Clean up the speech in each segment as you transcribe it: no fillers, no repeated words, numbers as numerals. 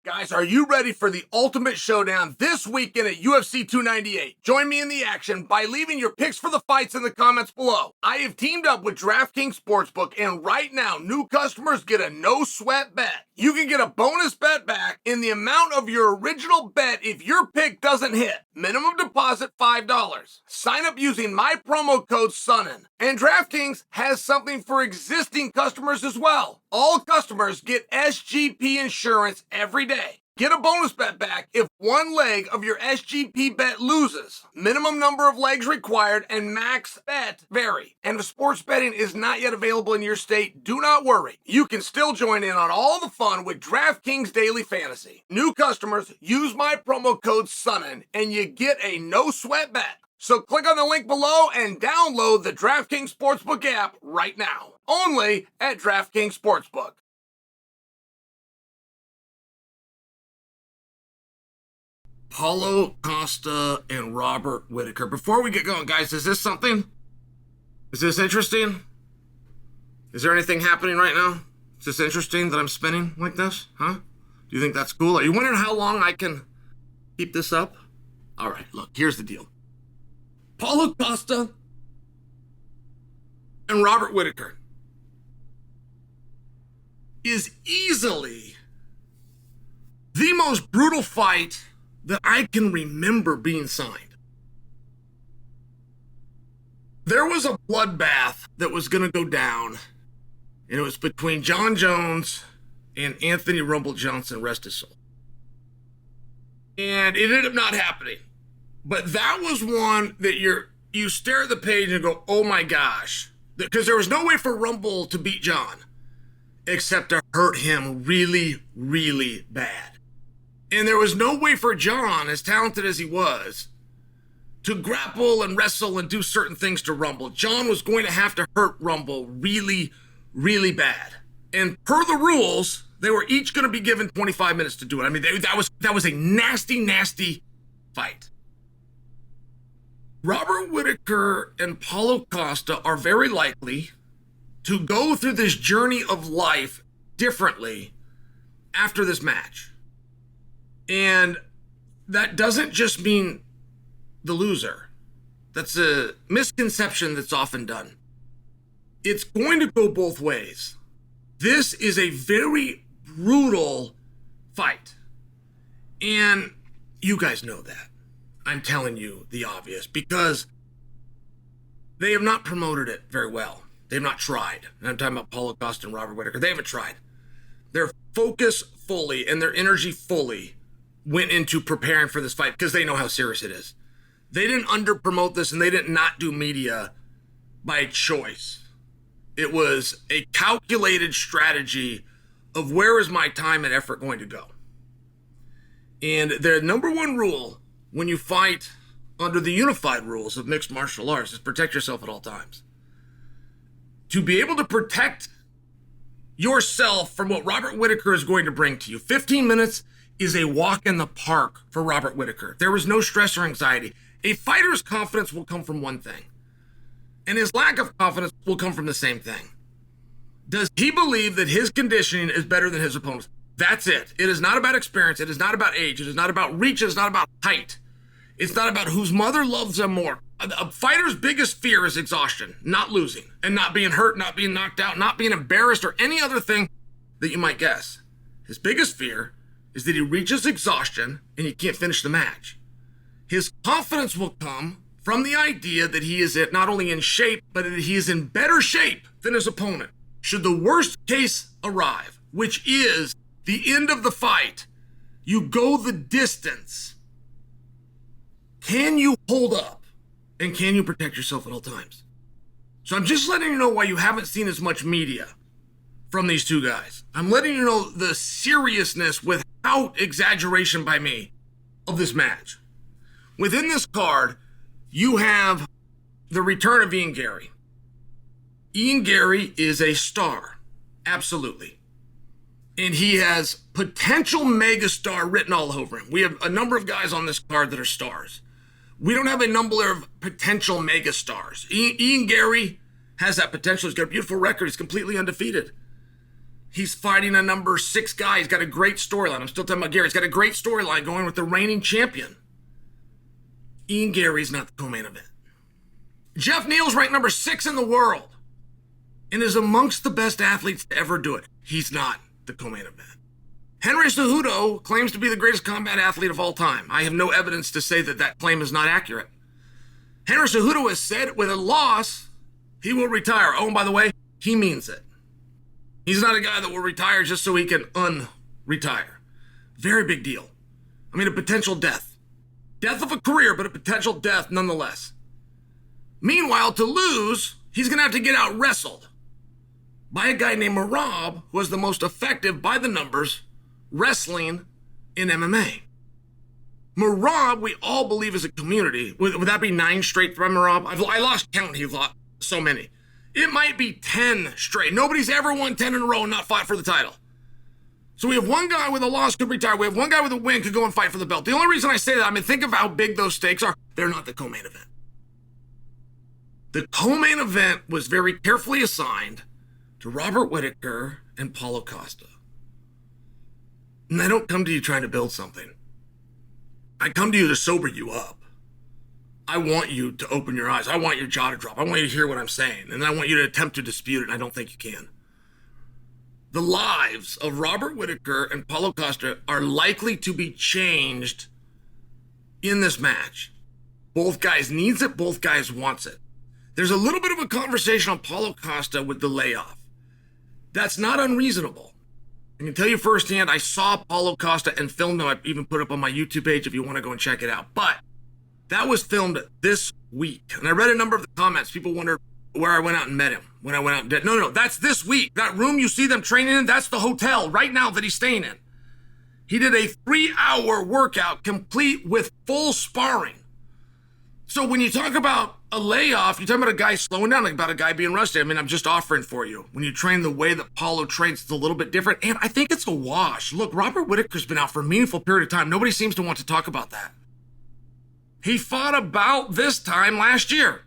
Guys, are you ready for the ultimate showdown this weekend at UFC 298? Join me in the action by leaving your picks for the fights in the comments below. I have teamed up with DraftKings Sportsbook, and right now, new customers get a no-sweat bet. You can get a bonus bet back in the amount of your original bet if your pick doesn't hit. Minimum deposit $5. Sign up using my promo code Sonnen. And DraftKings has something for existing customers as well. All customers get SGP insurance every day. Get a bonus bet back if one leg of your SGP bet loses. Minimum number of legs required and max bet vary. And if sports betting is not yet available in your state, do not worry. You can still join in on all the fun with DraftKings Daily Fantasy. New customers, use my promo code Sonnen and you get a no sweat bet. So click on the link below and download the DraftKings Sportsbook app right now. Only at DraftKings Sportsbook. Paulo Costa and Robert Whittaker. Before we get going, guys, is this something? Is this interesting? Is there anything happening right now? Is this interesting that I'm spinning like this? Huh? Do you think that's cool? Are you wondering how long I can keep this up? All right, look, here's the deal. Paulo Costa and Robert Whittaker is easily the most brutal fight that I can remember being signed. There was a bloodbath that was going to go down, and it was between Jon Jones and Anthony Rumble Johnson, rest his soul. And it ended up not happening. But that was one that you stare at the page and go, oh my gosh. Because there was no way for Rumble to beat Jon except to hurt him really, really bad. And there was no way for Jon, as talented as he was, to grapple and wrestle and do certain things to Rumble. Jon was going to have to hurt Rumble really, really bad. And per the rules, they were each going to be given 25 minutes to do it. I mean, that was a nasty, nasty fight. Robert Whittaker and Paulo Costa are very likely to go through this journey of life differently after this match. And that doesn't just mean the loser. That's a misconception that's often done. It's going to go both ways. This is a very brutal fight. And you guys know that. I'm telling you the obvious because they have not promoted it very well. They've not tried. And I'm talking about Paulo Costa and Robert Whittaker. They haven't tried. Their focus fully and their energy fully went into preparing for this fight because they know how serious it is. They didn't under-promote this and they did not do media by choice. It was a calculated strategy of where is my time and effort going to go. And their number one rule when you fight under the unified rules of mixed martial arts is protect yourself at all times. To be able to protect yourself from what Robert Whittaker is going to bring to you. 15 minutes is a walk in the park for Robert Whittaker. There was no stress or anxiety. A fighter's confidence will come from one thing, and his lack of confidence will come from the same thing. Does he believe that his conditioning is better than his opponent's? That's it. It is not about experience. It is not about age. It is not about reach. It is not about height. It's not about whose mother loves him more. A fighter's biggest fear is exhaustion, not losing, and not being hurt, not being knocked out, not being embarrassed, or any other thing that you might guess. His biggest fear is that he reaches exhaustion and he can't finish the match. His confidence will come from the idea that he is not only in shape, but that he is in better shape than his opponent. Should the worst case arrive, which is the end of the fight, you go the distance. Can you hold up? And can you protect yourself at all times? So I'm just letting you know why you haven't seen as much media from these two guys. I'm letting you know the seriousness without exaggeration by me of this match. Within this card, you have the return of Ian Garry. Ian Garry is a star, absolutely. And he has potential megastar written all over him. We have a number of guys on this card that are stars. We don't have a number of potential megastars. Ian Garry has that potential. He's got a beautiful record. He's completely undefeated. He's fighting a number 6 guy. He's got a great storyline. I'm still talking about Gary. He's got a great storyline going with the reigning champion. Ian Gary's not the co-main event. Jeff Neal's ranked number 6 in the world and is amongst the best athletes to ever do it. He's not the co-main event. Henry Cejudo claims to be the greatest combat athlete of all time. I have no evidence to say that that claim is not accurate. Henry Cejudo has said with a loss, he will retire. Oh, and by the way, he means it. He's not a guy that will retire just so he can unretire. Very big deal. I mean, a potential death. Death of a career, but a potential death nonetheless. Meanwhile, to lose, he's going to have to get out wrestled by a guy named Merab, who was the most effective by the numbers wrestling in MMA. Merab, we all believe is a community. Would that be 9 straight from Merab? I lost count. He lost so many. It might be 10 straight. Nobody's ever won 10 in a row and not fought for the title. So we have one guy with a loss could retire. We have one guy with a win could go and fight for the belt. The only reason I say that, I mean, think of how big those stakes are. They're not the co-main event. The co-main event was very carefully assigned to Robert Whittaker and Paulo Costa. And I don't come to you trying to build something. I come to you to sober you up. I want you to open your eyes. I want your jaw to drop. I want you to hear what I'm saying. And I want you to attempt to dispute it. And I don't think you can. The lives of Robert Whittaker and Paulo Costa are likely to be changed in this match. Both guys needs it. Both guys wants it. There's a little bit of a conversation on Paulo Costa with the layoff. That's not unreasonable. I can tell you firsthand, I saw Paulo Costa and filmed him. I even put it up on my YouTube page if you want to go and check it out. But that was filmed this week. And I read a number of the comments. People wondered where I went out and met him. When I went out and did. No, that's this week. That room you see them training in, that's the hotel right now that he's staying in. He did a 3-hour workout complete with full sparring. So when you talk about a layoff, you're talking about a guy slowing down, like about a guy being rusty. I mean, I'm just offering for you. When you train the way that Paulo trains, it's a little bit different. And I think it's a wash. Look, Robert Whittaker's been out for a meaningful period of time. Nobody seems to want to talk about that. He fought about this time last year.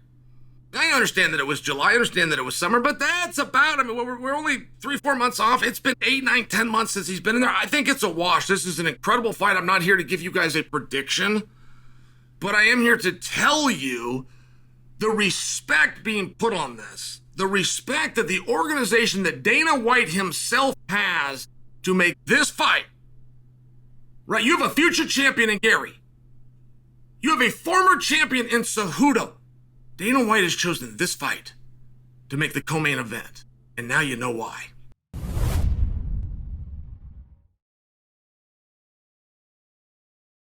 I understand that it was July. I understand that it was summer, but that's about, I mean, we're only 3-4 months off. It's been 8, 9, 10 months since he's been in there. I think it's a wash. This is an incredible fight. I'm not here to give you guys a prediction, but I am here to tell you the respect being put on this, the respect that the organization that Dana White himself has to make this fight, right? You have a future champion in Gary. You have a former champion in Cejudo. Dana White has chosen this fight to make the co-main event, and now you know why.